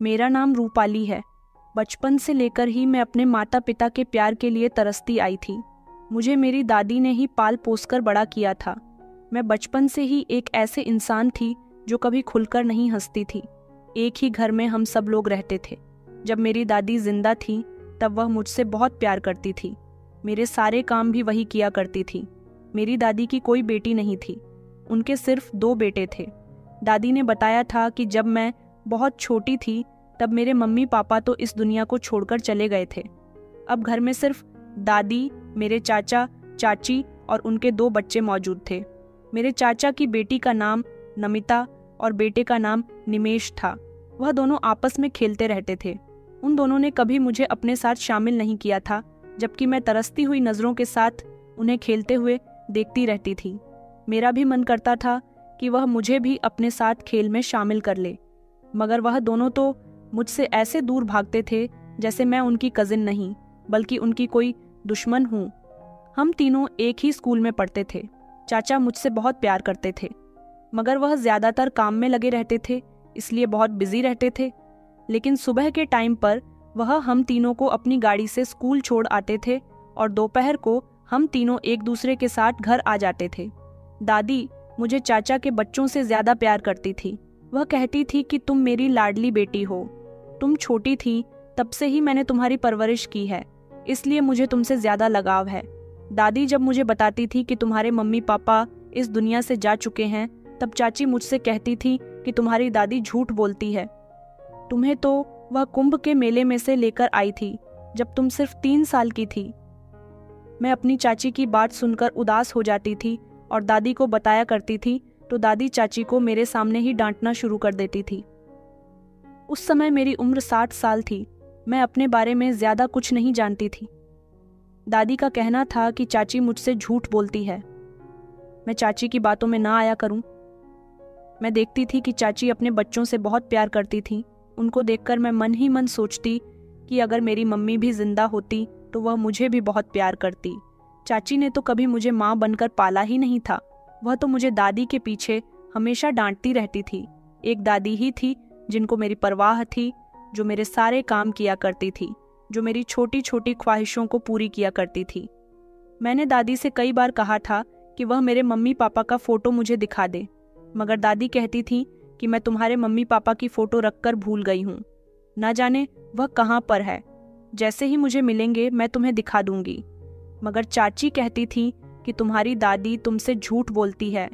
मेरा नाम रूपाली है। बचपन से लेकर ही मैं अपने माता पिता के प्यार के लिए तरसती आई थी। मुझे मेरी दादी ने ही पाल पोस कर बड़ा किया था। मैं बचपन से ही एक ऐसे इंसान थी जो कभी खुलकर नहीं हंसती थी। एक ही घर में हम सब लोग रहते थे। जब मेरी दादी जिंदा थी तब वह मुझसे बहुत प्यार करती थी। मेरे सारे काम भी वही किया करती थी। मेरी दादी की कोई बेटी नहीं थी, उनके सिर्फ 2 बेटे थे। दादी ने बताया था कि जब मैं बहुत छोटी थी तब मेरे मम्मी पापा तो इस दुनिया को छोड़कर चले गए थे। अब घर में सिर्फ दादी, मेरे चाचा चाची और उनके 2 बच्चे मौजूद थे। मेरे चाचा की बेटी का नाम नमिता और बेटे का नाम निमेश था। वह दोनों आपस में खेलते रहते थे। उन दोनों ने कभी मुझे अपने साथ शामिल नहीं किया था, जबकि मैं तरसती हुई नज़रों के साथ उन्हें खेलते हुए देखती रहती थी। मेरा भी मन करता था कि वह मुझे भी अपने साथ खेल में शामिल कर ले, मगर वह दोनों तो मुझसे ऐसे दूर भागते थे जैसे मैं उनकी कजिन नहीं बल्कि उनकी कोई दुश्मन हूँ। हम तीनों एक ही स्कूल में पढ़ते थे। चाचा मुझसे बहुत प्यार करते थे, मगर वह ज़्यादातर काम में लगे रहते थे, इसलिए बहुत बिजी रहते थे। लेकिन सुबह के टाइम पर वह हम तीनों को अपनी गाड़ी से स्कूल छोड़ आते थे और दोपहर को हम तीनों एक दूसरे के साथ घर आ जाते थे। दादी मुझे चाचा के बच्चों से ज़्यादा प्यार करती थी। वह कहती थी कि तुम मेरी लाडली बेटी हो। तुम छोटी थी तब से ही मैंने तुम्हारी परवरिश की है, इसलिए मुझे तुमसे ज़्यादा लगाव है। दादी जब मुझे बताती थी कि तुम्हारे मम्मी पापा इस दुनिया से जा चुके हैं, तब चाची मुझसे कहती थी कि तुम्हारी दादी झूठ बोलती है। तुम्हें तो वह कुंभ के मेले में से लेकर आई थी जब तुम सिर्फ 3 साल की थी। मैं अपनी चाची की बात सुनकर उदास हो जाती थी और दादी को बताया करती थी तो दादी चाची को मेरे सामने ही डांटना शुरू कर देती थी। उस समय मेरी उम्र 60 साल थी। मैं अपने बारे में ज़्यादा कुछ नहीं जानती थी। दादी का कहना था कि चाची मुझसे झूठ बोलती है। मैं चाची की बातों में ना आया करूं। मैं देखती थी कि चाची अपने बच्चों से बहुत प्यार करती थी। उनको देखकर मैं मन ही मन सोचती कि अगर मेरी मम्मी भी जिंदा होती तो वह मुझे भी बहुत प्यार करती। चाची ने तो कभी मुझे माँ बनकर पाला ही नहीं था। वह तो मुझे दादी के पीछे हमेशा डांटती रहती थी। एक दादी ही थी जिनको मेरी परवाह थी, जो मेरे सारे काम किया करती थी, जो मेरी छोटी छोटी ख्वाहिशों को पूरी किया करती थी। मैंने दादी से कई बार कहा था कि वह मेरे मम्मी पापा का फ़ोटो मुझे दिखा दे, मगर दादी कहती थी कि मैं तुम्हारे मम्मी पापा की फ़ोटो रखकर भूल गई हूँ, ना जाने वह कहाँ पर है। जैसे ही मुझे मिलेंगे मैं तुम्हें दिखा दूंगी। मगर चाची कहती थी कि तुम्हारी दादी तुमसे झूठ बोलती है,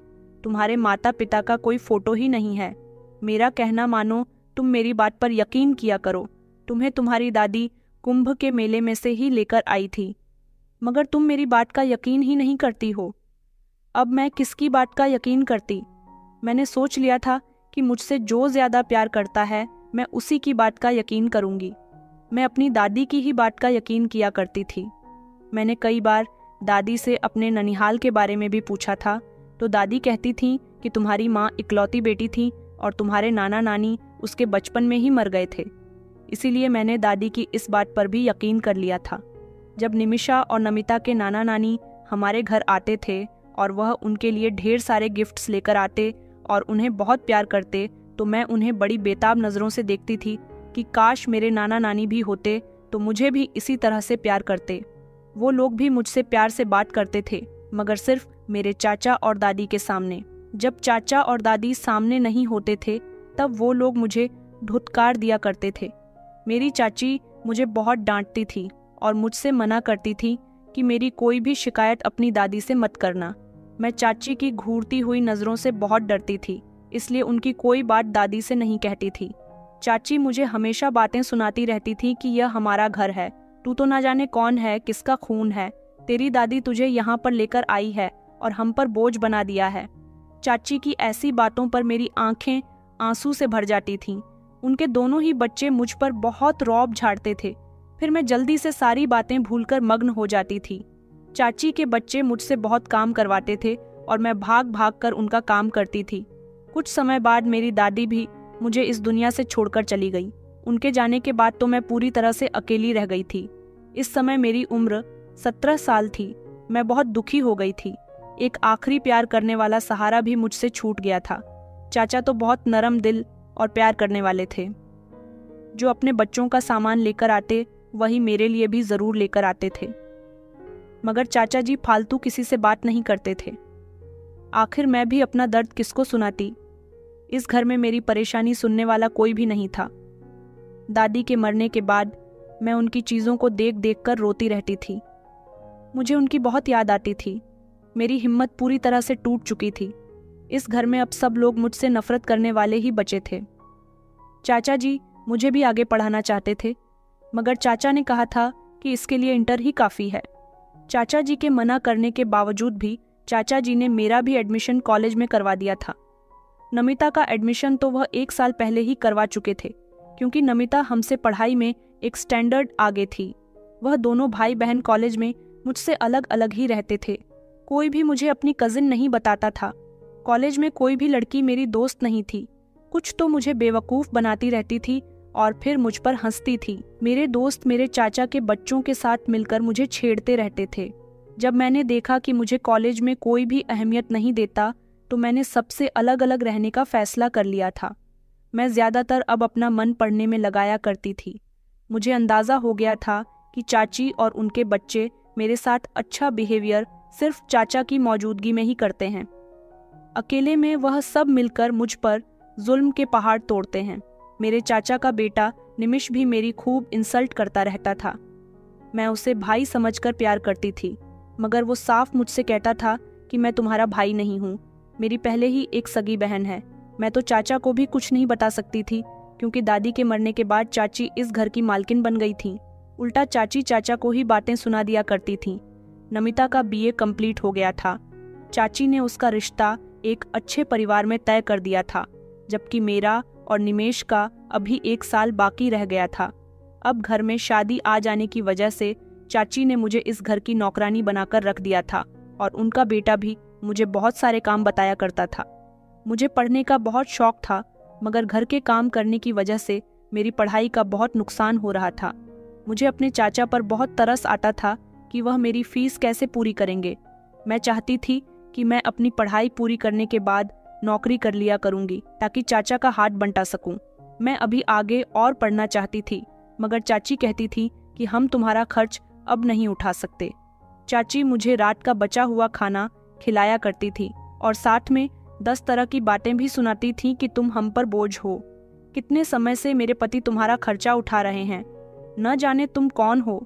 तुम्हारे माता पिता का कोई फ़ोटो ही नहीं है। मेरा कहना मानो, तुम मेरी बात पर यकीन किया करो। तुम्हें तुम्हारी दादी कुंभ के मेले में से ही लेकर आई थी, मगर तुम मेरी बात का यकीन ही नहीं करती हो। अब मैं किसकी बात का यकीन करती? मैंने सोच लिया था कि मुझसे जो ज़्यादा प्यार करता है मैं उसी की बात का यकीन करूँगी। मैं अपनी दादी की ही बात का यकीन किया करती थी। मैंने कई बार दादी से अपने ननिहाल के बारे में भी पूछा था, तो दादी कहती थी कि तुम्हारी माँ इकलौती बेटी थी और तुम्हारे नाना नानी उसके बचपन में ही मर गए थे। इसीलिए मैंने दादी की इस बात पर भी यकीन कर लिया था। जब निमिषा और नमिता के नाना नानी हमारे घर आते थे और वह उनके लिए ढेर सारे गिफ्ट्स लेकर आते और उन्हें बहुत प्यार करते, तो मैं उन्हें बड़ी बेताब नज़रों से देखती थी कि काश मेरे नाना नानी भी होते तो मुझे भी इसी तरह से प्यार करते। वो लोग भी मुझसे प्यार से बात करते थे, मगर सिर्फ मेरे चाचा और दादी के सामने। जब चाचा और दादी सामने नहीं होते थे तब वो लोग मुझे धुतकार दिया करते थे। मेरी चाची मुझे बहुत डांटती थी और मुझसे मना करती थी कि मेरी कोई भी शिकायत अपनी दादी से मत करना। मैं चाची की घूरती हुई नज़रों से बहुत डरती थी, इसलिए उनकी कोई बात दादी से नहीं कहती थी। चाची मुझे हमेशा बातें सुनाती रहती थी कि यह हमारा घर है, तू तो ना जाने कौन है, किसका खून है। तेरी दादी तुझे यहाँ पर लेकर आई है और हम पर बोझ बना दिया है। चाची की ऐसी बातों पर मेरी आंखें आंसू से भर जाती थीं। उनके दोनों ही बच्चे मुझ पर बहुत रौब झाड़ते थे। फिर मैं जल्दी से सारी बातें भूलकर मग्न हो जाती थी। चाची के बच्चे मुझसे बहुत काम करवाते थे और मैं भाग भाग कर उनका काम करती थी। कुछ समय बाद मेरी दादी भी मुझे इस दुनिया से छोड़कर चली गई। उनके जाने के बाद तो मैं पूरी तरह से अकेली रह गई थी। इस समय मेरी उम्र 17 साल थी। मैं बहुत दुखी हो गई थी। एक आखिरी प्यार करने वाला सहारा भी मुझसे छूट गया था। चाचा तो बहुत नरम दिल और प्यार करने वाले थे। जो अपने बच्चों का सामान लेकर आते वही मेरे लिए भी ज़रूर लेकर आते थे। मगर चाचा जी फालतू किसी से बात नहीं करते थे। आखिर मैं भी अपना दर्द किसको सुनाती? इस घर में मेरी परेशानी सुनने वाला कोई भी नहीं था। दादी के मरने के बाद मैं उनकी चीज़ों को देख देख कर रोती रहती थी। मुझे उनकी बहुत याद आती थी। मेरी हिम्मत पूरी तरह से टूट चुकी थी। इस घर में अब सब लोग मुझसे नफरत करने वाले ही बचे थे। चाचा जी मुझे भी आगे पढ़ाना चाहते थे, मगर चाचा ने कहा था कि इसके लिए इंटर ही काफ़ी है। चाचा जी के मना करने के बावजूद भी चाचा जी ने मेरा भी एडमिशन कॉलेज में करवा दिया था। नमिता का एडमिशन तो वह 1 साल पहले ही करवा चुके थे, क्योंकि नमिता हमसे पढ़ाई में एक स्टैंडर्ड आगे थी। वह दोनों भाई बहन कॉलेज में मुझसे अलग अलग ही रहते थे। कोई भी मुझे अपनी कजिन नहीं बताता था। कॉलेज में कोई भी लड़की मेरी दोस्त नहीं थी। कुछ तो मुझे बेवकूफ़ बनाती रहती थी और फिर मुझ पर हंसती थी। मेरे दोस्त मेरे चाचा के बच्चों के साथ मिलकर मुझे छेड़ते रहते थे। जब मैंने देखा कि मुझे कॉलेज में कोई भी अहमियत नहीं देता, तो मैंने सबसे अलग अलग रहने का फैसला कर लिया था। मैं ज़्यादातर अब अपना मन पढ़ने में लगाया करती थी। मुझे अंदाज़ा हो गया था कि चाची और उनके बच्चे मेरे साथ अच्छा बिहेवियर सिर्फ चाचा की मौजूदगी में ही करते हैं। अकेले में वह सब मिलकर मुझ पर जुल्म के पहाड़ तोड़ते हैं। मेरे चाचा का बेटा निमिष भी मेरी खूब इंसल्ट करता रहता था। मैं उसे भाई समझकर प्यार करती थी, मगर वो साफ मुझसे कहता था कि मैं तुम्हारा भाई नहीं हूँ। मेरी पहले ही एक सगी बहन है। मैं तो चाचा को भी कुछ नहीं बता सकती थी, क्योंकि दादी के मरने के बाद चाची इस घर की मालकिन बन गई थी। उल्टा चाची चाचा को ही बातें सुना दिया करती थी। नमिता का बीए कंप्लीट हो गया था। चाची ने उसका रिश्ता एक अच्छे परिवार में तय कर दिया था, जबकि मेरा और निमेश का अभी 1 साल बाकी रह गया था। अब घर में शादी आ जाने की वजह से चाची ने मुझे इस घर की नौकरानी बनाकर रख दिया था, और उनका बेटा भी मुझे बहुत सारे काम बताया करता था। मुझे पढ़ने का बहुत शौक था, मगर घर के काम करने की वजह से मेरी पढ़ाई का बहुत नुकसान हो रहा था। मुझे अपने चाचा पर बहुत तरस आता था कि वह मेरी फीस कैसे पूरी करेंगे। मैं चाहती थी कि मैं अपनी पढ़ाई पूरी करने के बाद नौकरी कर लिया करूंगी, ताकि चाचा का हाथ बंटा सकूं। मैं अभी आगे और पढ़ना चाहती थी, मगर चाची कहती थी कि हम तुम्हारा खर्च अब नहीं उठा सकते। चाची मुझे रात का बचा हुआ खाना खिलाया करती थी और साथ में 10 तरह की बातें भी सुनाती थी कि तुम हम पर बोझ हो। कितने समय से मेरे पति तुम्हारा खर्चा उठा रहे हैं, न जाने तुम कौन हो।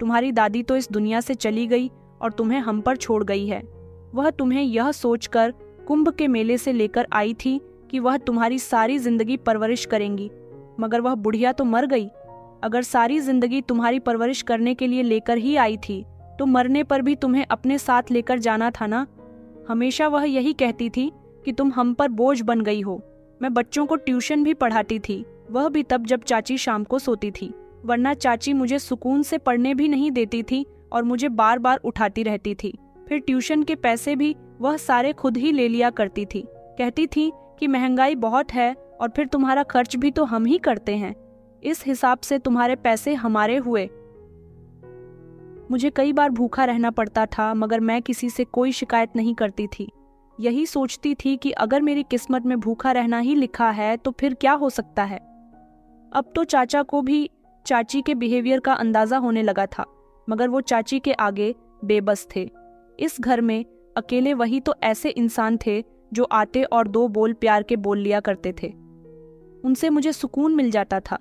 तुम्हारी दादी तो इस दुनिया से चली गई और तुम्हें हम पर छोड़ गई है। वह तुम्हें यह सोचकर कुंभ के मेले से लेकर आई थी कि वह तुम्हारी सारी जिंदगी परवरिश करेंगी, मगर वह बुढ़िया तो मर गई। अगर सारी जिंदगी तुम्हारी परवरिश करने के लिए लेकर ही आई थी, तो मरने पर भी तुम्हें अपने साथ लेकर जाना था ना। हमेशा वह यही कहती थी कि तुम हम पर बोझ बन गई हो। मैं बच्चों को ट्यूशन भी पढ़ाती थी, वह भी तब जब चाची शाम को सोती थी, वरना चाची मुझे सुकून से पढ़ने भी नहीं देती थी और मुझे बार बार उठाती रहती थी। फिर ट्यूशन के पैसे भी वह सारे खुद ही ले लिया करती थी। कहती थी कि महंगाई बहुत है और फिर तुम्हारा खर्च भी तो हम ही करते हैं, इस हिसाब से तुम्हारे पैसे हमारे हुए। मुझे कई बार भूखा रहना पड़ता था, मगर मैं किसी से कोई शिकायत नहीं करती थी। यही सोचती थी कि अगर मेरी किस्मत में भूखा रहना ही लिखा है तो फिर क्या हो सकता है। अब तो चाचा को भी चाची के बिहेवियर का अंदाजा होने लगा था, मगर वो चाची के आगे बेबस थे। इस घर में अकेले वही तो ऐसे इंसान थे जो आते और 2 बोल प्यार के बोल लिया करते थे। उनसे मुझे सुकून मिल जाता था।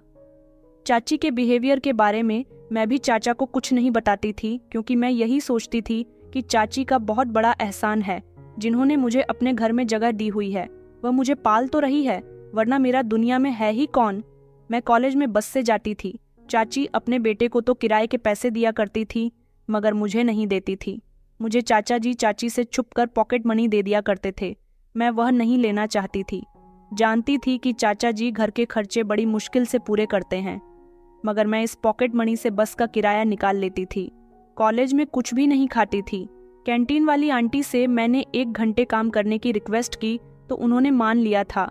चाची के बिहेवियर के बारे में मैं भी चाचा को कुछ नहीं बताती थी, क्योंकि मैं यही सोचती थी कि चाची का बहुत बड़ा एहसान है जिन्होंने मुझे अपने घर में जगह दी हुई है। वह मुझे पाल तो रही है, वरना मेरा दुनिया में है ही कौन। मैं कॉलेज में बस से जाती थी। चाची अपने बेटे को तो किराए के पैसे दिया करती थी, मगर मुझे नहीं देती थी। मुझे चाचा जी चाची से छुपकर पॉकेट मनी दे दिया करते थे। मैं वह नहीं लेना चाहती थी। जानती थी कि चाचा जी घर के खर्चे बड़ी मुश्किल से पूरे करते हैं, मगर मैं इस पॉकेट मनी से बस का किराया निकाल लेती थी। कॉलेज में कुछ भी नहीं खाती थी। कैंटीन वाली आंटी से मैंने 1 घंटे काम करने की रिक्वेस्ट की तो उन्होंने मान लिया था,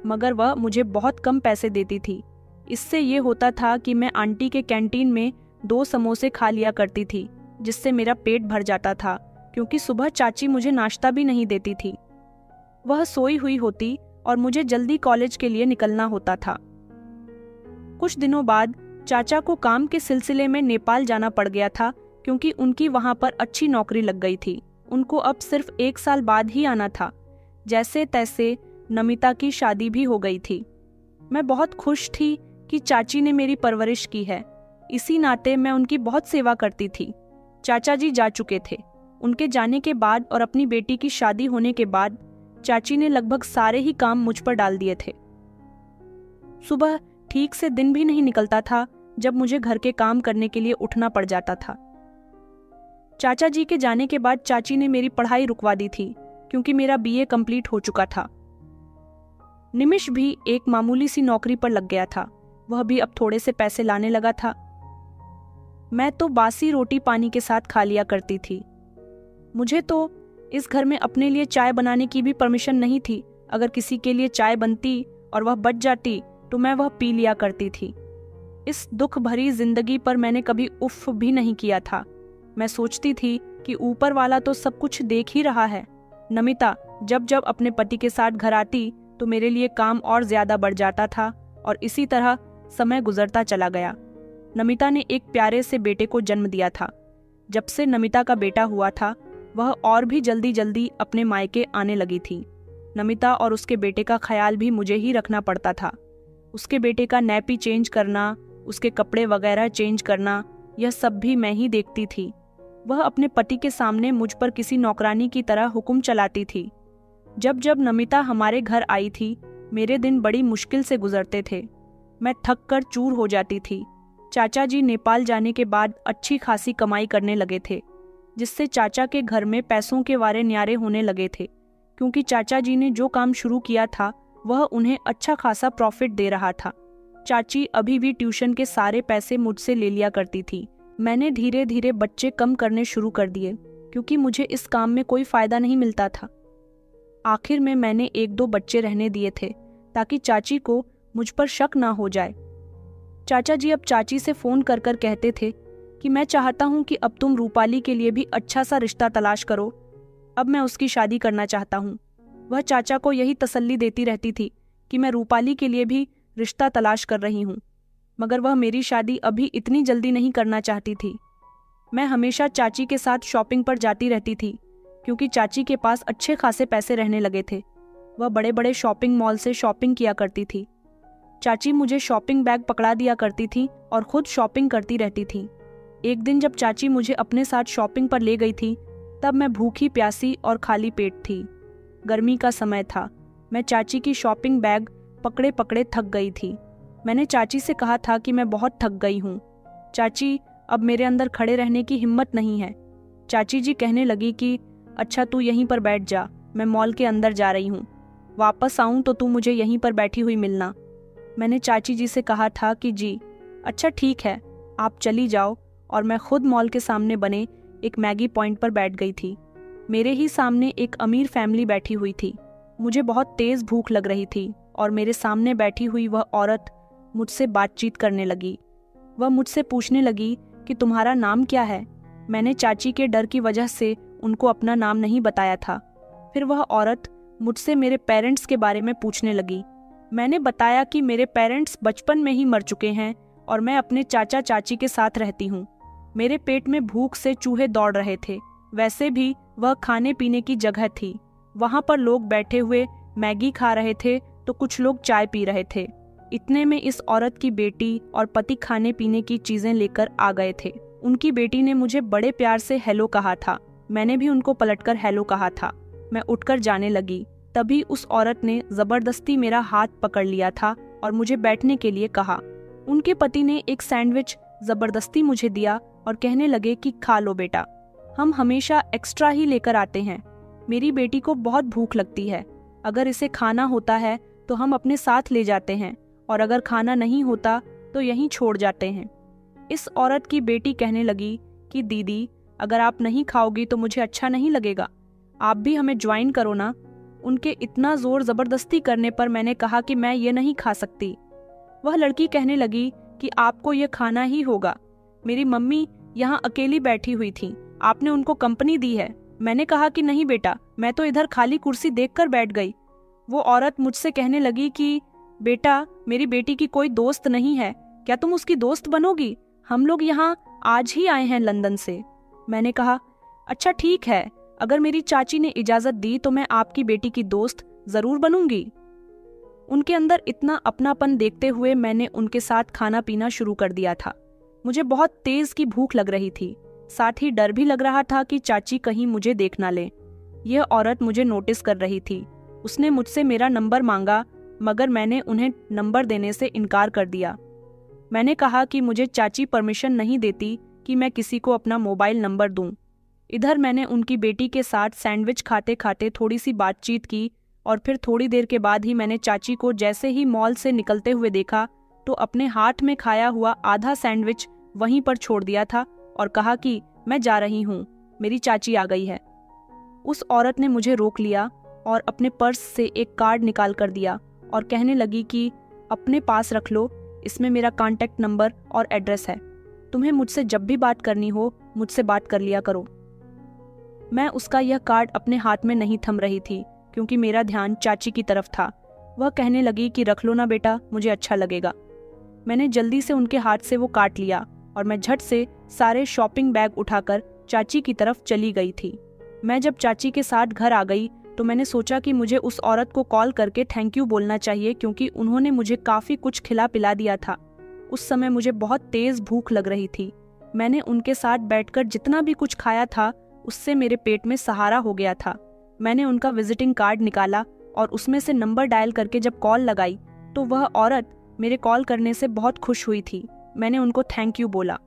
मगर वह मुझे बहुत कम पैसे देती थी। इससे ये होता था कि मैं आंटी के कैंटीन में 2 समोसे खा लिया करती थी, जिससे मेरा पेट भर जाता था, क्योंकि सुबह चाची मुझे नाश्ता भी नहीं देती थी। वह सोई हुई होती और मुझे जल्दी कॉलेज के लिए निकलना होता था। कुछ दिनों बाद चाचा को काम के सिलसिले में नेपाल जाना पड़ गया था, क्योंकि उनकी वहां पर अच्छी नौकरी लग गई थी। उनको अब सिर्फ 1 साल बाद ही आना था। जैसे तैसे नमिता की शादी भी हो गई थी। मैं बहुत खुश थी कि चाची ने मेरी परवरिश की है। इसी नाते मैं उनकी बहुत सेवा करती थी। चाचा जी जा चुके थे। उनके जाने के बाद और अपनी बेटी की शादी होने के बाद चाची ने लगभग सारे ही काम मुझ पर डाल दिए थे। सुबह ठीक से दिन भी नहीं निकलता था जब मुझे घर के काम करने के लिए उठना पड़ जाता था। चाचा जी के जाने के बाद चाची ने मेरी पढ़ाई रुकवा दी थी, क्योंकि मेरा बीए कंप्लीट हो चुका था। निमिष भी एक मामूली सी नौकरी पर लग गया था। वह भी अब थोड़े से पैसे लाने लगा था। मैं तो बासी रोटी पानी के साथ खा लिया करती थी। मुझे तो इस घर में अपने लिए चाय बनाने की भी परमिशन नहीं थी। अगर किसी के लिए चाय बनती और वह बच जाती तो मैं वह पी लिया करती थी। इस दुख भरी जिंदगी पर मैंने कभी उफ भी नहीं किया था। मैं सोचती थी कि ऊपर वाला तो सब कुछ देख ही रहा है। नमिता जब जब अपने पति के साथ घर आती तो मेरे लिए काम और ज्यादा बढ़ जाता था, और इसी तरह समय गुजरता चला गया। नमिता ने एक प्यारे से बेटे को जन्म दिया था। जब से नमिता का बेटा हुआ था, वह और भी जल्दी जल्दी अपने मायके आने लगी थी। नमिता और उसके बेटे का ख्याल भी मुझे ही रखना पड़ता था। उसके बेटे का नैपी चेंज करना, उसके कपड़े वगैरह चेंज करना, यह सब भी मैं ही देखती थी। वह अपने पति के सामने मुझ पर किसी नौकरानी की तरह हुक्म चलाती थी। जब जब नमिता हमारे घर आई थी, मेरे दिन बड़ी मुश्किल से गुजरते थे। मैं थक कर चूर हो जाती थी। चाचा जी नेपाल जाने के बाद अच्छी खासी कमाई करने लगे थे, जिससे चाचा के घर में पैसों के वारे न्यारे होने लगे थे, क्योंकि चाचा जी ने जो काम शुरू किया था वह उन्हें अच्छा खासा प्रॉफिट दे रहा था। चाची अभी भी ट्यूशन के सारे पैसे मुझसे ले लिया करती थी। मैंने धीरे धीरे बच्चे कम करने शुरू कर दिए, क्योंकि मुझे इस काम में कोई फायदा नहीं मिलता था। आखिर में मैंने 1-2 बच्चे रहने दिए थे, ताकि चाची को मुझ पर शक ना हो जाए। चाचा जी अब चाची से फोन कर कर कहते थे कि मैं चाहता हूँ कि अब तुम रूपाली के लिए भी अच्छा सा रिश्ता तलाश करो। अब मैं उसकी शादी करना चाहता हूँ। वह चाचा को यही तसल्ली देती रहती थी कि मैं रूपाली के लिए भी रिश्ता तलाश कर रही हूँ, मगर वह मेरी शादी अभी इतनी जल्दी नहीं करना चाहती थी। मैं हमेशा चाची के साथ शॉपिंग पर जाती रहती थी, क्योंकि चाची के पास अच्छे खासे पैसे रहने लगे थे। वह बड़े बड़े शॉपिंग मॉल से शॉपिंग किया करती थी। चाची मुझे शॉपिंग बैग पकड़ा दिया करती थी और खुद शॉपिंग करती रहती थी। एक दिन जब चाची मुझे अपने साथ शॉपिंग पर ले गई थी, तब मैं भूखी प्यासी और खाली पेट थी। गर्मी का समय था। मैं चाची की शॉपिंग बैग पकड़े पकड़े थक गई थी। मैंने चाची से कहा था कि मैं बहुत थक गई हूँ। चाची, अब मेरे अंदर खड़े रहने की हिम्मत नहीं है। चाची जी कहने लगी कि अच्छा तू यहीं पर बैठ जा, मैं मॉल के अंदर जा रही हूँ। वापस आऊँ तो तू मुझे यहीं पर बैठी हुई मिलना। मैंने चाची जी से कहा था कि जी अच्छा ठीक है, आप चली जाओ, और मैं खुद मॉल के सामने बने एक मैगी पॉइंट पर बैठ गई थी। मेरे ही सामने एक अमीर फैमिली बैठी हुई थी। मुझे बहुत तेज भूख लग रही थी, और मेरे सामने बैठी हुई वह औरत मुझसे बातचीत करने लगी। वह मुझसे पूछने लगी कि तुम्हारा नाम क्या है। मैंने चाची के डर की वजह से उनको अपना नाम नहीं बताया था। फिर वह औरत मुझसे मेरे पेरेंट्स के बारे में पूछने लगी। मैंने बताया कि मेरे पेरेंट्स बचपन में ही मर चुके हैं और मैं अपने चाचा चाची के साथ रहती हूँ। मेरे पेट में भूख से चूहे दौड़ रहे थे। वैसे भी वह खाने पीने की जगह थी। वहाँ पर लोग बैठे हुए मैगी खा रहे थे तो कुछ लोग चाय पी रहे थे। इतने में इस औरत की बेटी और पति खाने पीने की चीजें लेकर आ गए थे। उनकी बेटी ने मुझे बड़े प्यार से हेलो कहा था। मैंने भी उनको पलटकर हेलो कहा था। मैं उठकर जाने लगी, तभी उस औरत ने जबरदस्ती मेरा हाथ पकड़ लिया था और मुझे बैठने के लिए कहा। उनके पति ने एक सैंडविच जबरदस्ती मुझे दिया और कहने लगे कि खा लो बेटा, हम हमेशा एक्स्ट्रा ही लेकर आते हैं। मेरी बेटी को बहुत भूख लगती है। अगर इसे खाना होता है तो हम अपने साथ ले जाते हैं, और अगर खाना नहीं होता तो यहीं छोड़ जाते हैं। इस औरत की बेटी कहने लगी कि दीदी, अगर आप नहीं खाओगी तो मुझे अच्छा नहीं लगेगा, आप भी हमें ज्वाइन करो ना। उनके इतना जोर जबरदस्ती करने पर मैंने कहा कि मैं ये नहीं खा सकती। वह लड़की कहने लगी कि आपको ये खाना ही होगा। मेरी मम्मी यहाँ अकेली बैठी हुई थी, आपने उनको कंपनी दी है। मैंने कहा कि नहीं बेटा, मैं तो इधर खाली कुर्सी देखकर बैठ गई। वो औरत मुझसे कहने लगी कि बेटा, मेरी बेटी की कोई दोस्त नहीं है, क्या तुम उसकी दोस्त बनोगी? हम लोग यहाँ आज ही आए हैं लंदन से। मैंने कहा, अच्छा ठीक है, अगर मेरी चाची ने इजाज़त दी तो मैं आपकी बेटी की दोस्त ज़रूर बनूंगी। उनके अंदर इतना अपनापन देखते हुए मैंने उनके साथ खाना पीना शुरू कर दिया था। मुझे बहुत तेज़ की भूख लग रही थी, साथ ही डर भी लग रहा था कि चाची कहीं मुझे देख ना ले। यह औरत मुझे नोटिस कर रही थी। उसने मुझसे मेरा नंबर मांगा, मगर मैंने उन्हें नंबर देने से इनकार कर दिया। मैंने कहा कि मुझे चाची परमिशन नहीं देती कि मैं किसी को अपना मोबाइल नंबर दूं। इधर मैंने उनकी बेटी के साथ सैंडविच खाते खाते थोड़ी सी बातचीत की और फिर थोड़ी देर के बाद ही मैंने चाची को जैसे ही मॉल से निकलते हुए देखा तो अपने हाथ में खाया हुआ आधा सैंडविच वहीं पर छोड़ दिया था और कहा कि मैं जा रही हूँ, मेरी चाची आ गई है। उस औरत ने मुझे रोक लिया और अपने पर्स से एक कार्ड निकाल कर दिया और कहने लगी कि अपने पास रख लो, इसमें मेरा कॉन्टैक्ट नंबर और एड्रेस है। तुम्हें मुझसे जब भी बात करनी हो मुझसे बात कर लिया करो। मैं उसका यह कार्ड अपने हाथ में नहीं थम रही थी क्योंकि मेरा ध्यान चाची की तरफ था। वह कहने लगी कि रख लो ना बेटा, मुझे अच्छा लगेगा। मैंने जल्दी से उनके हाथ से वो काट लिया और मैं झट से सारे शॉपिंग बैग उठाकर चाची की तरफ चली गई थी। मैं जब चाची के साथ घर आ गई तो मैंने सोचा कि मुझे उस औरत को कॉल करके थैंक यू बोलना चाहिए क्योंकि उन्होंने मुझे काफ़ी कुछ खिला पिला दिया था। उस समय मुझे बहुत तेज़ भूख लग रही थी। मैंने उनके साथ बैठकर जितना भी कुछ खाया था उससे मेरे पेट में सहारा हो गया था। मैंने उनका विजिटिंग कार्ड निकाला और उसमें से नंबर डायल करके जब कॉल लगाई तो वह औरत मेरे कॉल करने से बहुत खुश हुई थी। मैंने उनको थैंक यू बोला।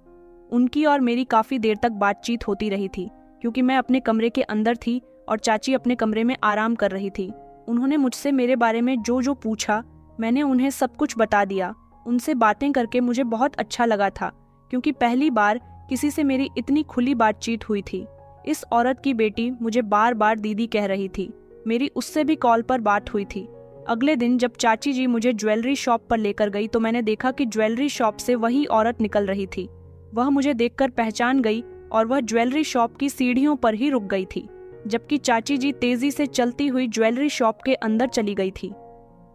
उनकी और मेरी काफ़ी देर तक बातचीत होती रही थी क्योंकि मैं अपने कमरे के अंदर थी और चाची अपने कमरे में आराम कर रही थी। उन्होंने मुझसे मेरे बारे में जो जो पूछा मैंने उन्हें सब कुछ बता दिया। उनसे बातें करके मुझे बहुत अच्छा लगा था क्योंकि पहली बार किसी से मेरी इतनी खुली बातचीत हुई थी। इस औरत की बेटी मुझे बार बार दीदी कह रही थी। मेरी उससे भी कॉल पर बात हुई थी। अगले दिन जब चाची जी मुझे ज्वेलरी शॉप पर लेकर गई तो मैंने देखा कि ज्वेलरी शॉप से वही औरत निकल रही थी। वह मुझे देखकर पहचान गई और वह ज्वेलरी शॉप की सीढ़ियों पर ही रुक गई थी, जबकि चाची जी तेजी से चलती हुई ज्वेलरी शॉप के अंदर चली गई थी।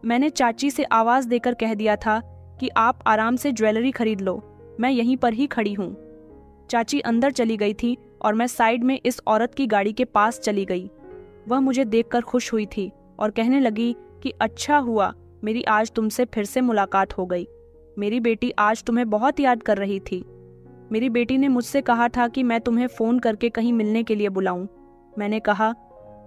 मैंने चाची से आवाज़ देकर कह दिया था कि आप आराम से ज्वेलरी खरीद लो, मैं यहीं पर ही खड़ी हूँ। चाची अंदर चली गई थी और मैं साइड में इस औरत की गाड़ी के पास चली गई। वह मुझे देखकर खुश हुई थी और कहने लगी कि अच्छा हुआ मेरी आज तुमसे फिर से मुलाकात हो गई। मेरी बेटी आज तुम्हें बहुत याद कर रही थी। मेरी बेटी ने मुझसे कहा था कि मैं तुम्हें फ़ोन करके कहीं मिलने के लिए बुलाऊं। मैंने कहा,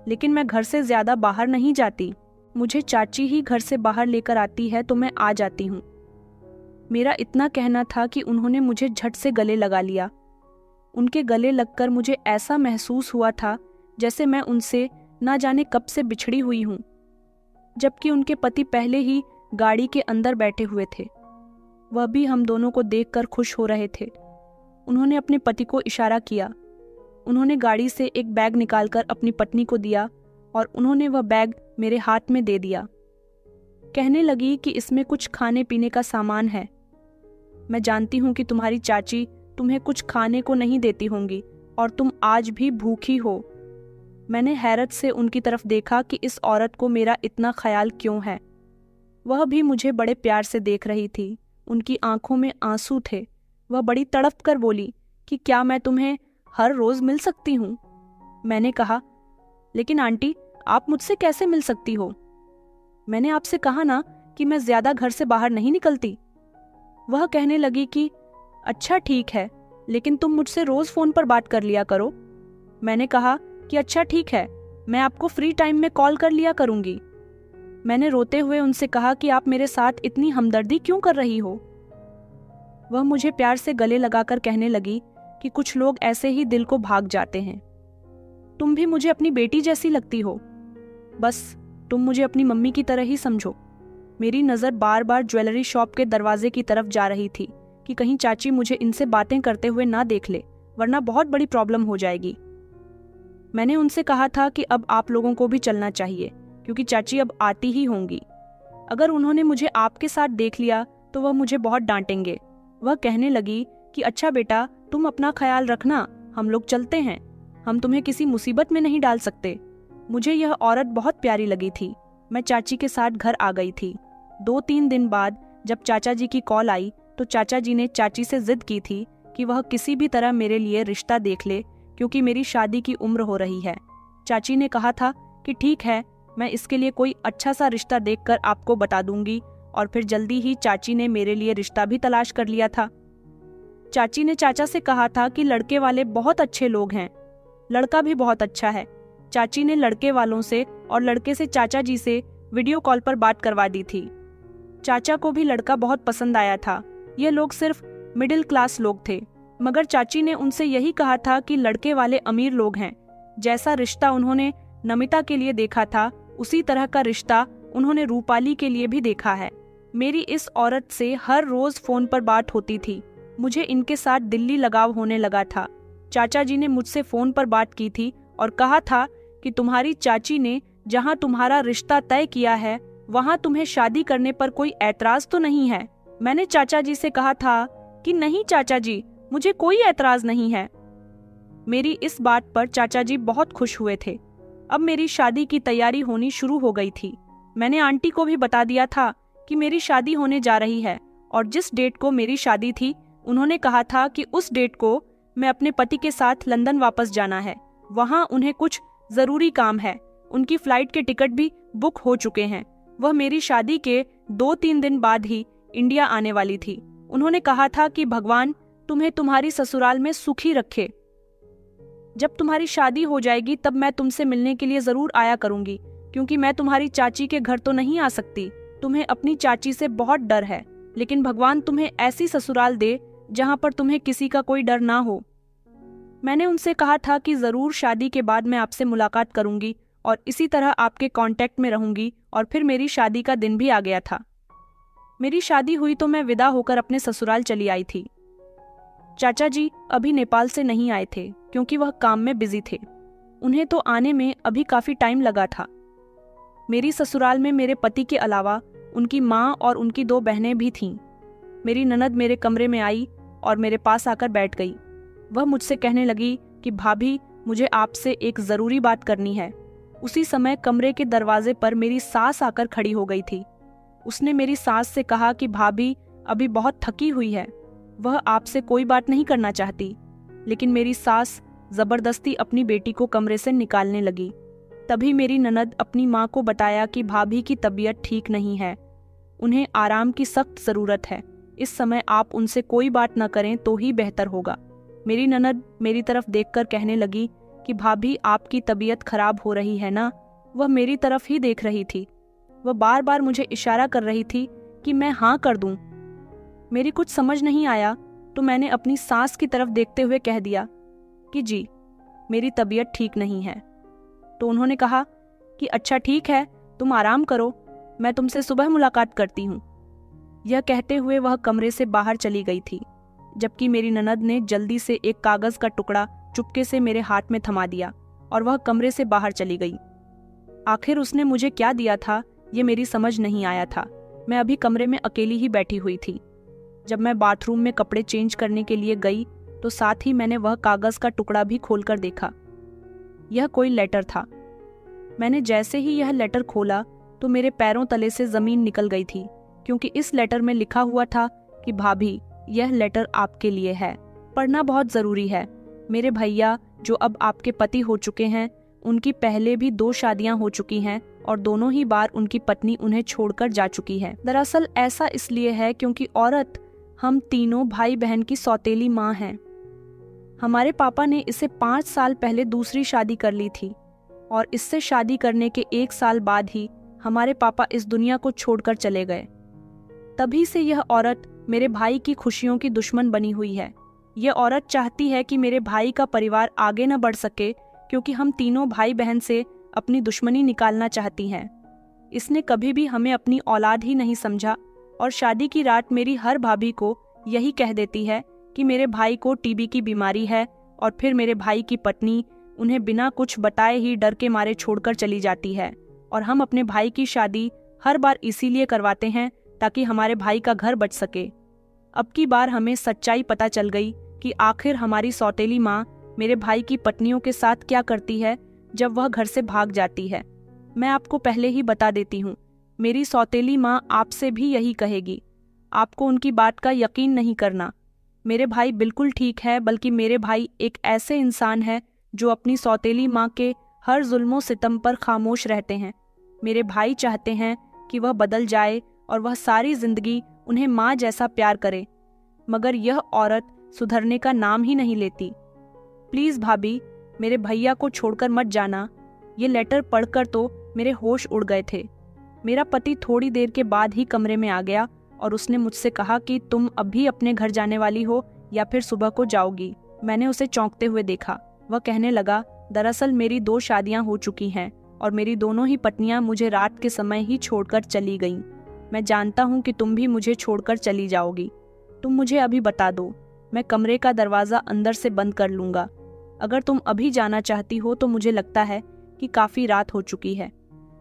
लेकिन मैं घर से ज़्यादा बाहर नहीं जाती, मुझे चाची ही घर से बाहर लेकर आती है तो मैं आ जाती हूँ। मेरा इतना कहना था कि उन्होंने मुझे झट से गले लगा लिया। उनके गले लगकर मुझे ऐसा महसूस हुआ था जैसे मैं उनसे ना जाने कब से बिछड़ी हुई हूँ, जबकि उनके पति पहले ही गाड़ी के अंदर बैठे हुए थे। वह भी हम दोनों को देखकर खुश हो रहे थे। उन्होंने अपने पति को इशारा किया। उन्होंने गाड़ी से एक बैग निकालकर अपनी पत्नी को दिया और उन्होंने वह बैग मेरे हाथ में दे दिया। कहने लगी कि इसमें कुछ खाने पीने का सामान है। मैं जानती हूँ कि तुम्हारी चाची तुम्हें कुछ खाने को नहीं देती होंगी और तुम आज भी भूखी हो। मैंने हैरत से उनकी तरफ देखा कि इस औरत को मेरा इतना ख्याल क्यों है। वह भी मुझे बड़े प्यार से देख रही थी। उनकी आंखों में आंसू थे। वह बड़ी तड़प कर बोली कि क्या मैं तुम्हें हर रोज़ मिल सकती हूँ? मैंने कहा, लेकिन आंटी आप मुझसे कैसे मिल सकती हो? मैंने आपसे कहा ना कि मैं ज़्यादा घर से बाहर नहीं निकलती। वह कहने लगी कि अच्छा ठीक है, लेकिन तुम मुझसे रोज़ फ़ोन पर बात कर लिया करो। मैंने कहा कि अच्छा ठीक है, मैं आपको फ्री टाइम में कॉल कर लिया करूँगी। मैंने रोते हुए उनसे कहा कि आप मेरे साथ इतनी हमदर्दी क्यों कर रही हो? वह मुझे प्यार से गले लगाकर कहने लगी कि कुछ लोग ऐसे ही दिल को भाग जाते हैं। तुम भी मुझे अपनी बेटी जैसी लगती हो। बस तुम मुझे अपनी मम्मी की तरह ही समझो। मेरी नज़र बार बार ज्वेलरी शॉप के दरवाजे की तरफ जा रही थी कि कहीं चाची मुझे इनसे बातें करते हुए ना देख ले, वरना बहुत बड़ी प्रॉब्लम हो जाएगी। मैंने उनसे कहा था कि अब आप लोगों को भी चलना चाहिए क्योंकि चाची अब आती ही होंगी। अगर उन्होंने मुझे आपके साथ देख लिया तो वह मुझे बहुत डांटेंगे। वह कहने लगी कि अच्छा बेटा, तुम अपना ख्याल रखना, हम लोग चलते हैं, हम तुम्हें किसी मुसीबत में नहीं डाल सकते। मुझे यह औरत बहुत प्यारी लगी थी। मैं चाची के साथ घर आ गई थी। 2-3 दिन बाद जब चाचा जी की कॉल आई तो चाचा जी ने चाची से जिद की थी कि वह किसी भी तरह मेरे लिए रिश्ता देख ले, क्योंकि मेरी शादी की उम्र हो रही है। चाची ने कहा था कि ठीक है, मैं इसके लिए कोई अच्छा सा रिश्ता देखकर आपको बता दूंगी, और फिर जल्दी ही चाची ने मेरे लिए रिश्ता भी तलाश कर लिया था। चाची ने चाचा से कहा था कि लड़के वाले बहुत अच्छे लोग हैं, लड़का भी बहुत अच्छा है। चाची ने लड़के वालों से और लड़के से चाचा जी से वीडियो कॉल पर बात करवा दी थी। चाचा को भी लड़का बहुत पसंद आया था। ये लोग सिर्फ मिडिल क्लास लोग थे, मगर चाची ने उनसे यही कहा था कि लड़के वाले अमीर लोग हैं। जैसा रिश्ता उन्होंने नमिता के लिए देखा था, उसी तरह का रिश्ता उन्होंने रूपाली के लिए भी देखा है। मेरी इस औरत से हर रोज फोन पर बात होती थी। मुझे इनके साथ दिल्ली लगाव होने लगा था। चाचा जी ने मुझसे फोन पर बात की थी और कहा था कि तुम्हारी चाची ने जहां तुम्हारा रिश्ता तय किया है, वहां तुम्हें शादी करने पर कोई ऐतराज तो नहीं है। मैंने चाचा जी से कहा था कि नहीं चाचा जी, मुझे कोई ऐतराज नहीं है। मेरी इस बात पर चाचा जी बहुत खुश हुए थे। अब मेरी शादी की तैयारी होनी शुरू हो गई थी। मैंने आंटी को भी बता दिया था कि मेरी शादी होने जा रही है, और जिस डेट को मेरी शादी थी, उन्होंने कहा था कि उस डेट को मैं अपने पति के साथ लंदन वापस जाना है। वहां उन्हें कुछ जरूरी काम है। उनकी फ्लाइट के टिकट भी बुक हो चुके हैं। वह मेरी शादी के 2-3 दिन बाद ही इंडिया आने वाली थी। उन्होंने कहा था कि भगवान तुम्हें तुम्हारी ससुराल में सुखी रखे। जब तुम्हारी शादी हो जाएगी तब मैं तुमसे मिलने के लिए जरूर आया करूंगी, क्योंकि मैं तुम्हारी चाची के घर तो नहीं आ सकती। तुम्हें अपनी चाची से बहुत डर है, लेकिन भगवान तुम्हें ऐसी ससुराल दे जहां पर तुम्हें किसी का कोई डर ना हो। मैंने उनसे कहा था कि जरूर शादी के बाद मैं आपसे मुलाकात करूंगी और इसी तरह आपके कांटेक्ट में रहूंगी, और फिर मेरी शादी का दिन भी आ गया था। मेरी शादी हुई तो मैं विदा होकर अपने ससुराल चली आई थी। चाचा जी अभी नेपाल से नहीं आए थे, क्योंकि वह काम में बिजी थे। उन्हें तो आने में अभी काफी टाइम लगा था। मेरी ससुराल में मेरे पति के अलावा उनकी माँ और उनकी 2 बहनें भी थीं। मेरी ननद मेरे कमरे में आई और मेरे पास आकर बैठ गई। वह मुझसे कहने लगी कि भाभी, मुझे आपसे एक जरूरी बात करनी है। उसी समय कमरे के दरवाजे पर मेरी सास आकर खड़ी हो गई थी। उसने मेरी सास से कहा कि भाभी अभी बहुत थकी हुई है, वह आपसे कोई बात नहीं करना चाहती। लेकिन मेरी सास जबरदस्ती अपनी बेटी को कमरे से निकालने लगी। तभी मेरी ननद अपनी माँ को बताया कि भाभी की तबीयत ठीक नहीं है, उन्हें आराम की सख्त जरूरत है। इस समय आप उनसे कोई बात न करें तो ही बेहतर होगा। मेरी ननद मेरी तरफ देखकर कहने लगी कि भाभी, आपकी तबीयत खराब हो रही है ना। वह मेरी तरफ ही देख रही थी। वह बार बार मुझे इशारा कर रही थी कि मैं हाँ कर दूं। मेरी कुछ समझ नहीं आया तो मैंने अपनी सास की तरफ देखते हुए कह दिया कि जी, मेरी तबीयत ठीक नहीं है। तो उन्होंने कहा कि अच्छा ठीक है, तुम आराम करो, मैं तुमसे सुबह मुलाकात करती हूँ। यह कहते हुए वह कमरे से बाहर चली गई थी, जबकि मेरी ननद ने जल्दी से एक कागज का टुकड़ा चुपके से मेरे हाथ में थमा दिया और वह कमरे से बाहर चली गई। आखिर उसने मुझे क्या दिया था, ये मेरी समझ नहीं आया था। मैं अभी कमरे में अकेली ही बैठी हुई थी। जब मैं बाथरूम में कपड़े चेंज करने के लिए गई तो साथ ही मैंने वह कागज का टुकड़ा भी खोलकर देखा। यह कोई लेटर था। मैंने जैसे ही यह लेटर खोला तो मेरे पैरों तले से जमीन निकल गई थी, क्योंकि इस लेटर में लिखा हुआ था कि भाभी, यह लेटर आपके लिए है, पढ़ना बहुत जरूरी है। मेरे भैया, जो अब आपके पति हो चुके हैं, उनकी पहले भी 2 शादियां हो चुकी हैं और दोनों ही बार उनकी पत्नी उन्हें छोड़कर जा चुकी है। दरअसल ऐसा इसलिए है क्योंकि औरत हम तीनों भाई बहन की सौतेली माँ हैं। हमारे पापा ने इसे 5 साल पहले दूसरी शादी कर ली थी और इससे शादी करने के 1 साल बाद ही हमारे पापा इस दुनिया को छोड़कर चले गए। तभी से यह औरत मेरे भाई की खुशियों की दुश्मन बनी हुई है। यह औरत चाहती है कि मेरे भाई का परिवार आगे न बढ़ सके, क्योंकि हम तीनों भाई बहन से अपनी दुश्मनी निकालना चाहती हैं। इसने कभी भी हमें अपनी औलाद ही नहीं समझा और शादी की रात मेरी हर भाभी को यही कह देती है कि मेरे भाई को टीबी की बीमारी है, और फिर मेरे भाई की पत्नी उन्हें बिना कुछ बताए ही डर के मारे छोड़कर चली जाती है। और हम अपने भाई की शादी हर बार इसीलिए करवाते हैं ताकि हमारे भाई का घर बच सके। अब की बार हमें सच्चाई पता चल गई कि आखिर हमारी सौतेली माँ मेरे भाई की पत्नियों के साथ क्या करती है जब वह घर से भाग जाती है। मैं आपको पहले ही बता देती हूँ, मेरी सौतेली माँ आपसे भी यही कहेगी। आपको उनकी बात का यकीन नहीं करना। मेरे भाई बिल्कुल ठीक है, बल्कि मेरे भाई एक ऐसे इंसान है जो अपनी सौतेली माँ के हर जुल्मों सितम पर खामोश रहते हैं। मेरे भाई चाहते हैं कि वह बदल जाए और वह सारी जिंदगी उन्हें माँ जैसा प्यार करे, मगर यह औरत सुधरने का नाम ही नहीं लेती। प्लीज़ भाभी, मेरे भैया को छोड़कर मत जाना। ये लेटर पढ़कर तो मेरे होश उड़ गए थे। मेरा पति थोड़ी देर के बाद ही कमरे में आ गया और उसने मुझसे कहा कि तुम अभी अपने घर जाने वाली हो या फिर सुबह को जाओगी। मैंने उसे चौंकते हुए देखा। वह कहने लगा, दरअसल मेरी 2 शादियां हो चुकी हैं और मेरी दोनों ही पत्नियां मुझे रात के समय ही छोड़कर चली गईं। मैं जानता हूं कि तुम भी मुझे छोड़कर चली जाओगी। तुम मुझे अभी बता दो, मैं कमरे का दरवाज़ा अंदर से बंद कर लूँगा। अगर तुम अभी जाना चाहती हो तो मुझे लगता है कि काफ़ी रात हो चुकी है।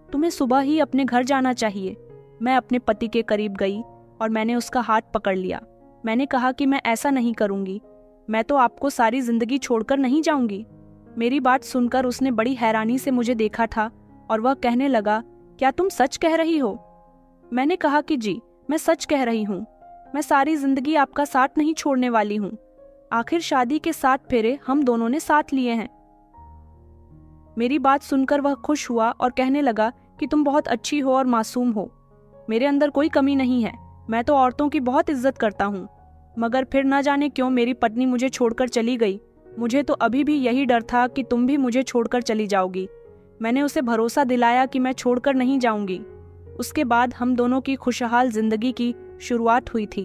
तुम्हें सुबह ही अपने घर जाना चाहिए। मैं अपने पति के करीब गई और मैंने उसका हाथ पकड़ लिया। मैंने कहा कि मैं ऐसा नहीं करूँगी। मैं तो आपको सारी जिंदगी छोड़कर नहीं जाऊँगी। मेरी बात सुनकर उसने बड़ी हैरानी से मुझे देखा था और वह कहने लगा, क्या तुम सच कह रही हो? मैंने कहा कि जी, मैं सच कह रही हूँ। मैं सारी जिंदगी आपका साथ नहीं छोड़ने वाली हूँ। आखिर शादी के 7 फेरे हम दोनों ने साथ लिए हैं। मेरी बात सुनकर वह खुश हुआ और कहने लगा कि तुम बहुत अच्छी हो और मासूम हो। मेरे अंदर कोई कमी नहीं है। मैं तो औरतों की बहुत इज्जत करता हूँ, मगर फिर न जाने क्यों मेरी पत्नी मुझे छोड़कर चली गई। मुझे तो अभी भी यही डर था कि तुम भी मुझे छोड़कर चली जाओगी। मैंने उसे भरोसा दिलाया कि मैं छोड़कर नहीं जाऊंगी। उसके बाद हम दोनों की खुशहाल जिंदगी की शुरुआत हुई थी।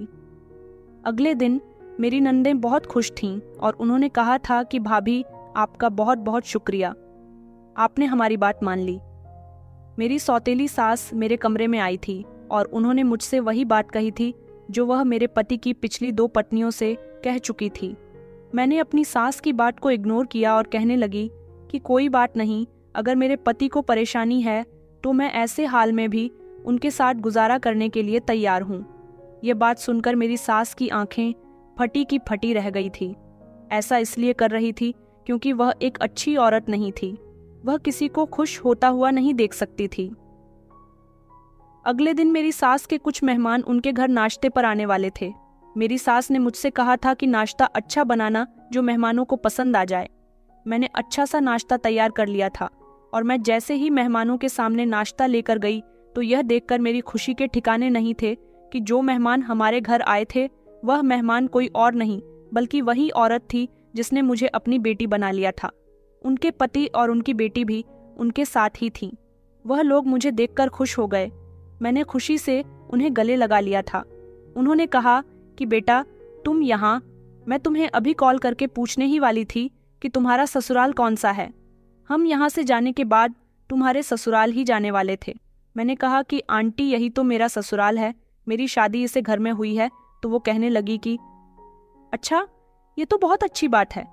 अगले दिन मेरी नंदें बहुत खुश थीं और उन्होंने कहा था कि भाभी, आपका बहुत बहुत शुक्रिया, आपने हमारी बात मान ली। मेरी सौतेली सास मेरे कमरे में आई थी और उन्होंने मुझसे वही बात कही थी जो वह मेरे पति की पिछली 2 पत्नियों से कह चुकी थी। मैंने अपनी सास की बात को इग्नोर किया और कहने लगी कि कोई बात नहीं, अगर मेरे पति को परेशानी है तो मैं ऐसे हाल में भी उनके साथ गुजारा करने के लिए तैयार हूँ। ये बात सुनकर मेरी सास की आंखें फटी की फटी रह गई थी। ऐसा इसलिए कर रही थी क्योंकि वह एक अच्छी औरत नहीं थी। वह किसी को खुश होता हुआ नहीं देख सकती थी। अगले दिन मेरी सास के कुछ मेहमान उनके घर नाश्ते पर आने वाले थे। मेरी सास ने मुझसे कहा था कि नाश्ता अच्छा बनाना जो मेहमानों को पसंद आ जाए। मैंने अच्छा सा नाश्ता तैयार कर लिया था और मैं जैसे ही मेहमानों के सामने नाश्ता लेकर गई तो यह देखकर मेरी खुशी के ठिकाने नहीं थे कि जो मेहमान हमारे घर आए थे वह मेहमान कोई और नहीं बल्कि वही औरत थी जिसने मुझे अपनी बेटी बना लिया था। उनके पति और उनकी बेटी भी उनके साथ ही थीं। वह लोग मुझे देखकर खुश हो गए। मैंने खुशी से उन्हें गले लगा लिया था। उन्होंने कहा कि बेटा, तुम यहाँ, मैं तुम्हें अभी कॉल करके पूछने ही वाली थी कि तुम्हारा ससुराल कौन सा है। हम यहाँ से जाने के बाद तुम्हारे ससुराल ही जाने वाले थे। मैंने कहा कि आंटी, यही तो मेरा ससुराल है, मेरी शादी इसे घर में हुई है। तो वो कहने लगी कि अच्छा, ये तो बहुत अच्छी बात है।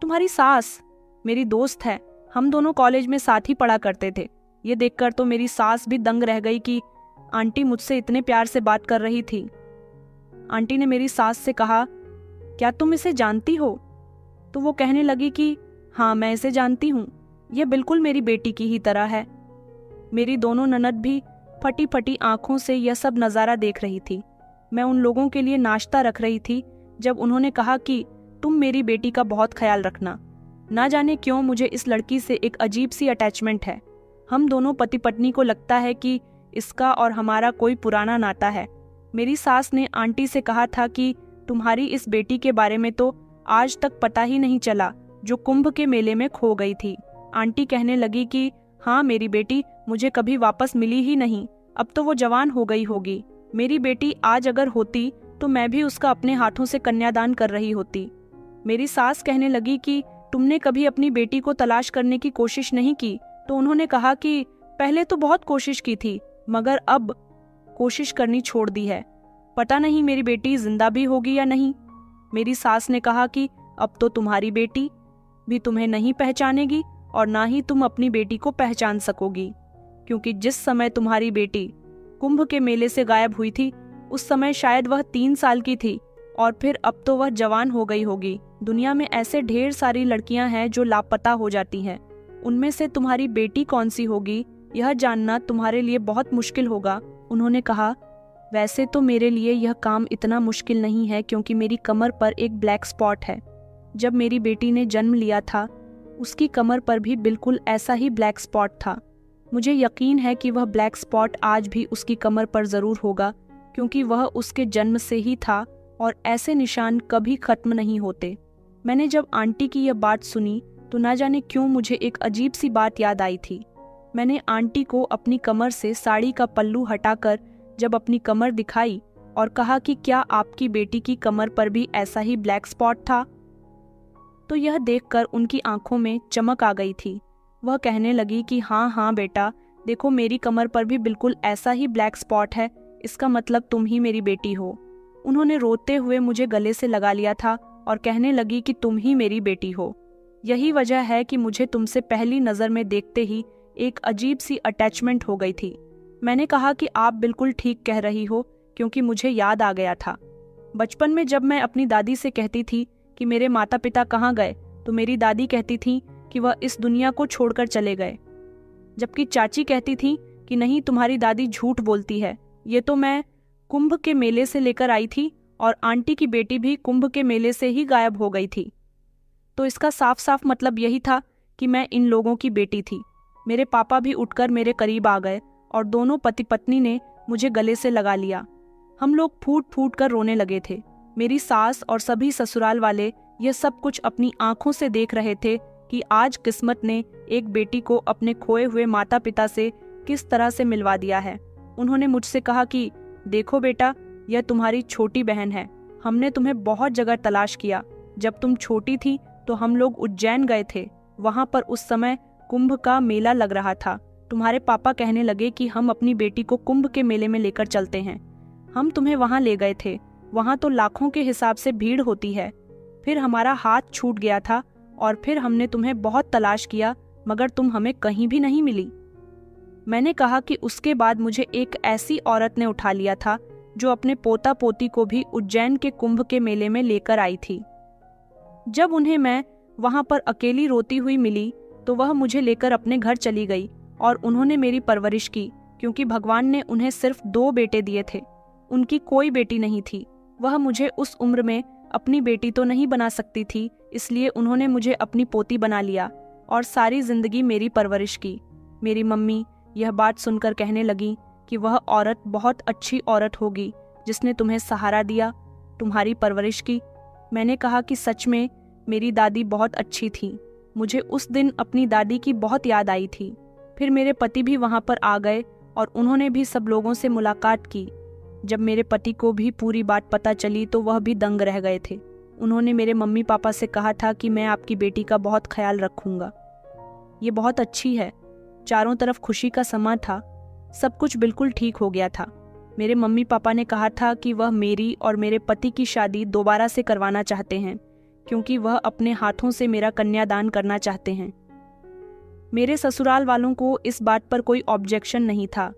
तुम्हारी सास मेरी दोस्त है, हम दोनों कॉलेज में साथ ही पढ़ा करते थे। ये देखकर तो मेरी सास भी दंग रह गई कि आंटी मुझसे इतने प्यार से बात कर रही थी। आंटी ने मेरी सास से कहा, क्या तुम इसे जानती हो? तो वो कहने लगी कि हाँ, मैं इसे जानती हूँ, यह बिल्कुल मेरी बेटी की ही तरह है। मेरी दोनों ननद भी फटी फटी आंखों से यह सब नज़ारा देख रही थी। मैं उन लोगों के लिए नाश्ता रख रही थी जब उन्होंने कहा कि तुम मेरी बेटी का बहुत ख्याल रखना। ना जाने क्यों मुझे इस लड़की से एक अजीब सी अटैचमेंट है। हम दोनों पति पत्नी को लगता है कि इसका और हमारा कोई पुराना नाता है। मेरी सास ने आंटी से कहा था कि तुम्हारी इस बेटी के बारे में तो आज तक पता ही नहीं चला, जो कुंभ के मेले में खो गई थी। आंटी कहने लगी कि हाँ, मेरी बेटी मुझे कभी वापस मिली ही नहीं, अब तो वो जवान हो गई होगी। मेरी बेटी आज अगर होती तो मैं भी उसका अपने हाथों से कन्यादान कर रही होती। मेरी सास कहने लगी कि तुमने कभी अपनी बेटी को तलाश करने की कोशिश नहीं की? तो उन्होंने कहा कि पहले तो बहुत कोशिश की थी, मगर अब कोशिश करनी छोड़ दी है। पता नहीं मेरी बेटी जिंदा भी होगी या नहीं। मेरी सास ने कहा कि अब तो तुम्हारी बेटी भी तुम्हें नहीं पहचानेगी और ना ही तुम अपनी बेटी को पहचान सकोगी, क्योंकि जिस समय तुम्हारी बेटी कुंभ के मेले से गायब हुई थी उस समय शायद वह 3 साल की थी और फिर अब तो वह जवान हो गई होगी। दुनिया में ऐसे ढेर सारी लड़कियां हैं जो लापता हो जाती हैं। उनमें से तुम्हारी बेटी कौन सी होगी, यह जानना तुम्हारे लिए बहुत मुश्किल होगा। उन्होंने कहा, वैसे तो मेरे लिए यह काम इतना मुश्किल नहीं है क्योंकि मेरी कमर पर एक ब्लैक स्पॉट है। जब मेरी बेटी ने जन्म लिया था उसकी कमर पर भी बिल्कुल ऐसा ही ब्लैक स्पॉट था। मुझे यकीन है कि वह ब्लैक स्पॉट आज भी उसकी कमर पर ज़रूर होगा क्योंकि वह उसके जन्म से ही था और ऐसे निशान कभी ख़त्म नहीं होते। मैंने जब आंटी की यह बात सुनी तो ना जाने क्यों मुझे एक अजीब सी बात याद आई थी। मैंने आंटी को अपनी कमर से साड़ी का पल्लू हटाकर जब अपनी कमर दिखाई और कहा कि क्या आपकी बेटी की कमर पर भी ऐसा ही ब्लैक स्पॉट था, तो यह देखकर उनकी आंखों में चमक आ गई थी। वह कहने लगी कि हाँ हाँ बेटा, देखो मेरी कमर पर भी बिल्कुल ऐसा ही ब्लैक स्पॉट है, इसका मतलब तुम ही मेरी बेटी हो। उन्होंने रोते हुए मुझे गले से लगा लिया था और कहने लगी कि तुम ही मेरी बेटी हो। यही वजह है कि मुझे तुमसे पहली नज़र में देखते ही एक अजीब सी अटैचमेंट हो गई थी। मैंने कहा कि आप बिल्कुल ठीक कह रही हो क्योंकि मुझे याद आ गया था। बचपन में जब मैं अपनी दादी से कहती थी कि मेरे माता पिता कहाँ गए, तो मेरी दादी कहती थी कि वह इस दुनिया को छोड़कर चले गए, जबकि चाची कहती थी कि नहीं, तुम्हारी दादी झूठ बोलती है, ये तो मैं कुंभ के मेले से लेकर आई थी और आंटी की बेटी भी कुंभ के मेले से ही गायब हो गई थी। तो इसका साफ साफ मतलब यही था कि मैं इन लोगों की बेटी थी। मेरे पापा भी उठकर मेरे करीब आ गए और दोनों पति पत्नी ने मुझे गले से लगा लिया। हम लोग फूट फूट कर रोने लगे थे। मेरी सास और सभी ससुराल वाले यह सब कुछ अपनी आंखों से देख रहे थे कि आज किस्मत ने एक बेटी को अपने खोए हुए माता पिता से किस तरह से मिलवा दिया है। उन्होंने मुझसे कहा कि देखो बेटा, यह तुम्हारी छोटी बहन है, हमने तुम्हें बहुत जगह तलाश किया। जब तुम छोटी थी तो हम लोग उज्जैन गए थे, वहां पर उस समय कुंभ का मेला लग रहा था। तुम्हारे पापा कहने लगे कि हम अपनी बेटी को कुंभ के मेले में लेकर चलते हैं। हम तुम्हें वहां ले गए थे, वहां तो लाखों के हिसाब से भीड़ होती है। फिर हमारा हाथ छूट गया था और फिर हमने तुम्हें बहुत तलाश किया मगर तुम हमें कहीं भी नहीं मिली। मैंने कहा कि उसके बाद मुझे एक ऐसी औरत ने उठा लिया था जो अपने पोता पोती को भी उज्जैन के कुंभ के मेले में लेकर आई थी। जब उन्हें मैं वहां पर अकेली रोती हुई मिली तो वह मुझे लेकर अपने घर चली गई और उन्होंने मेरी परवरिश की क्योंकि भगवान ने उन्हें सिर्फ 2 बेटे दिए थे, उनकी कोई बेटी नहीं थी। वह मुझे उस उम्र में अपनी बेटी तो नहीं बना सकती थी, इसलिए उन्होंने मुझे अपनी पोती बना लिया और सारी जिंदगी मेरी परवरिश की। मेरी मम्मी यह बात सुनकर कहने लगी कि वह औरत बहुत अच्छी औरत होगी जिसने तुम्हें सहारा दिया, तुम्हारी परवरिश की। मैंने कहा कि सच में मेरी दादी बहुत अच्छी थी। मुझे उस दिन अपनी दादी की बहुत याद आई थी। फिर मेरे पति भी वहां पर आ गए और उन्होंने भी सब लोगों से मुलाकात की। जब मेरे पति को भी पूरी बात पता चली तो वह भी दंग रह गए थे। उन्होंने मेरे मम्मी पापा से कहा था कि मैं आपकी बेटी का बहुत ख्याल रखूंगा, ये बहुत अच्छी है। चारों तरफ खुशी का समा था, सब कुछ बिल्कुल ठीक हो गया था। मेरे मम्मी पापा ने कहा था कि वह मेरी और मेरे पति की शादी दोबारा से करवाना चाहते हैं क्योंकि वह अपने हाथों से मेरा कन्यादान करना चाहते हैं। मेरे ससुराल वालों को इस बात पर कोई ऑब्जेक्शन नहीं था।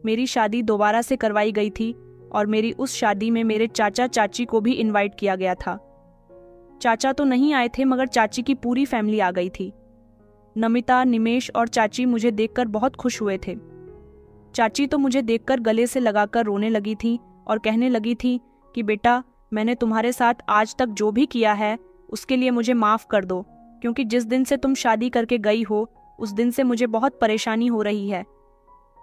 मेरी शादी दोबारा से करवाई गई थी और मेरी उस शादी में मेरे चाचा चाची को भी इनवाइट किया गया था। चाचा तो नहीं आए थे मगर चाची की पूरी फैमिली आ गई थी। नमिता, निमेश और चाची मुझे देखकर बहुत खुश हुए थे। चाची तो मुझे देखकर गले से लगाकर रोने लगी थी और कहने लगी थी कि बेटा, मैंने तुम्हारे साथ आज तक जो भी किया है उसके लिए मुझे माफ़ कर दो, क्योंकि जिस दिन से तुम शादी करके गई हो उस दिन से मुझे बहुत परेशानी हो रही है।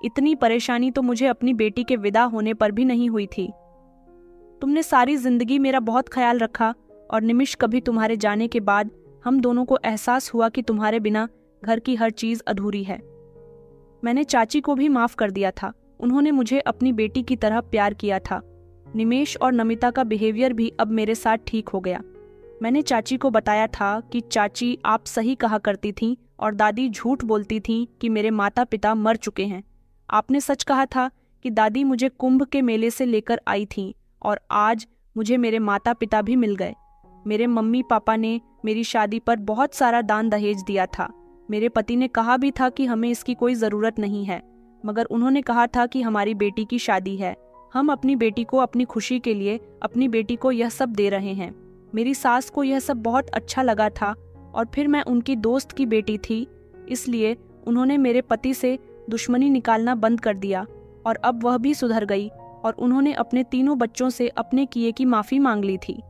इतनी परेशानी तो मुझे अपनी बेटी के विदा होने पर भी नहीं हुई थी। तुमने सारी जिंदगी मेरा बहुत ख्याल रखा और निमिष कभी तुम्हारे जाने के बाद हम दोनों को एहसास हुआ कि तुम्हारे बिना घर की हर चीज़ अधूरी है। मैंने चाची को भी माफ़ कर दिया था, उन्होंने मुझे अपनी बेटी की तरह प्यार किया था। निमेश और नमिता का बिहेवियर भी अब मेरे साथ ठीक हो गया। मैंने चाची को बताया था कि चाची आप सही कहा करती थीं और दादी झूठ बोलती थीं कि मेरे माता पिता मर चुके हैं। आपने सच कहा था कि दादी मुझे कुंभ के मेले से लेकर आई थीं और आज मुझे मेरे माता पिता भी मिल गए। मेरे मम्मी पापा ने मेरी शादी पर बहुत सारा दान दहेज दिया था। मेरे पति ने कहा भी था कि हमें इसकी कोई ज़रूरत नहीं है, मगर उन्होंने कहा था कि हमारी बेटी की शादी है, हम अपनी बेटी को अपनी खुशी के लिए अपनी बेटी को यह सब दे रहे हैं। मेरी सास को यह सब बहुत अच्छा लगा था और फिर मैं उनकी दोस्त की बेटी थी, इसलिए उन्होंने मेरे पति से दुश्मनी निकालना बंद कर दिया और अब वह भी सुधर गई और उन्होंने अपने तीनों बच्चों से अपने किए की माफ़ी मांग ली थी।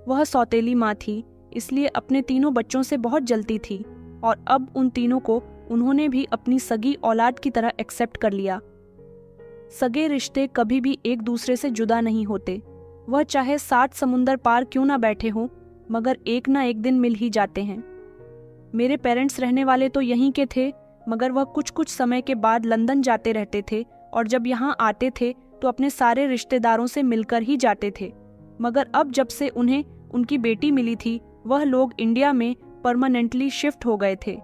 वह सौतेली माँ थी, इसलिए अपने तीनों बच्चों से बहुत जलती थी और अब उन तीनों को उन्होंने भी अपनी सगी औलाद की तरह एक्सेप्ट कर लिया। सगे रिश्ते कभी भी एक दूसरे से जुदा नहीं होते, वह चाहे 60 समुंदर पार क्यों ना बैठे हों, मगर एक ना एक दिन मिल ही जाते हैं। मेरे पेरेंट्स रहने वाले तो यहीं के थे, मगर वह कुछ कुछ समय के बाद लंदन जाते रहते थे और जब यहाँ आते थे तो अपने सारे रिश्तेदारों से मिलकर ही जाते थे। मगर अब जब से उन्हें उनकी बेटी मिली थी, वह लोग इंडिया में परमानेंटली शिफ्ट हो गए थे।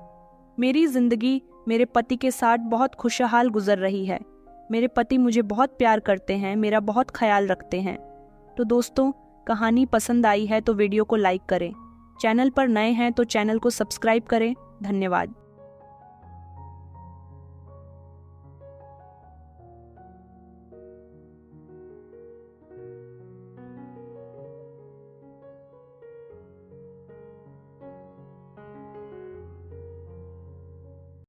मेरी जिंदगी मेरे पति के साथ बहुत खुशहाल गुजर रही है। मेरे पति मुझे बहुत प्यार करते हैं, मेरा बहुत ख्याल रखते हैं। तो दोस्तों, कहानी पसंद आई है तो वीडियो को लाइक करें। चैनल पर नए हैं तो चैनल को सब्सक्राइब करें। धन्यवाद।